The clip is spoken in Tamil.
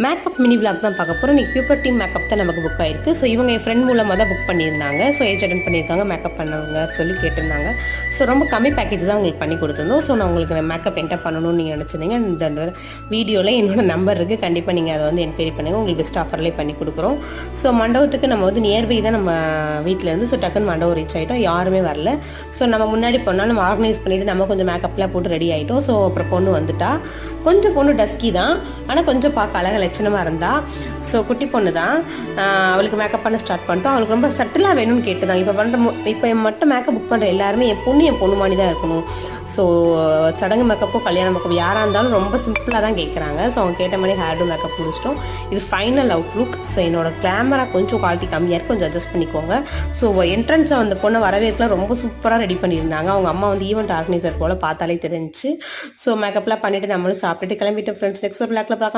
மேக்கப் மினி விளாக் தான் பார்க்க போகிறோம். இன்றைக்கி பியூப்பர் டீம் மேக்கப் தான் நமக்கு புக் ஆயிருக்கு. ஸோ இவங்க என் ஃப்ரெண்ட் மூலமாக தான் புக் பண்ணியிருந்தாங்க. ஸோ ஏஜ் அட்டன் பண்ணியிருக்காங்க, மேக்கப் பண்ணவங்க சொல்லி கேட்டிருந்தாங்க. ஸோ ரொம்ப கம்மி பேக்கேஜ் தான் உங்களுக்கு பண்ணி கொடுத்துருந்தோம். ஸோ நான் உங்களுக்கு மேக்கப் என்டர் பண்ணணும்னு நீங்கள் நினச்சிருந்தீங்க, இந்த வீடியோவில் என்னோட நம்பர் இருக்குது, கண்டிப்பாக நீங்கள் அதை வந்து என்கொயரி பண்ணுங்கள். உங்களுக்கு பெஸ்ட் ஆஃபர்லேயே பண்ணி கொடுக்குறோம். ஸோ மண்டபத்துக்கு நம்ம வந்து நியர்பை தான் நம்ம வீட்டிலேருந்து. ஸோ டக்குன்னு மண்டபம் ரீச் ஆகிட்டோம், யாருமே வரல. ஸோ நம்ம முன்னாடி போனால் நம்ம ஆர்கனைஸ் பண்ணிவிட்டு நம்ம கொஞ்சம் மேக்கப்லாம் போட்டு ரெடி ஆகிட்டோம். ஸோ அப்புறம் பொண்ணு வந்துட்டா. கொஞ்சம் பொண்ணு டஸ்கி தான், ஆனால் கொஞ்சம் பார்க்க அழகாக லட்சணமாக இருந்தா. ஸோ குட்டி பொண்ணு தான், அவளுக்கு மேக்கப் பண்ண ஸ்டார்ட் பண்ணிட்டோம். அவளுக்கு ரொம்ப சட்டிலாக வேணும்னு கேட்டுதான். இப்போ மட்டும் மேக்கப் புக் பண்ணுற எல்லாருமே என் பொண்ணு மாதிரி தான் இருக்கணும். ஸோ சடங்கு மேக்கப்போ கல்யாண மேக்கப் யாராக இருந்தாலும் ரொம்ப சிம்பிளாக தான் கேட்குறாங்க. ஸோ அவங்க கேட்ட மாதிரி ஹேர் டு மேக்கப் முடிச்சிட்டோம். இது ஃபைனல் அவுட் லுக். ஸோ என்னோட கேமரா கொஞ்சம் குவாலிட்டி கம்மியாக இருக்குது, கொஞ்சம் அட்ஜஸ்ட் பண்ணிக்கோங்க. ஸோ என்ட்ரன்ஸை அந்த பொண்ணை வரவேற்கலாம் ரொம்ப சூப்பராக ரெடி பண்ணியிருந்தாங்க. அவங்க அம்மா வந்து ஈவெண்ட் ஆர்கனைசர் போல் பார்த்தாலே தெரிஞ்சு. ஸோ மேக்கப்லாம் பண்ணிவிட்டு நம்மளும் சாப்பிட்டுட்டு கிளம்பிட்டு ஃப்ரெண்ட்ஸ் நெக்ஸ்ட் ஒரு பிளாக்ல பார்க்க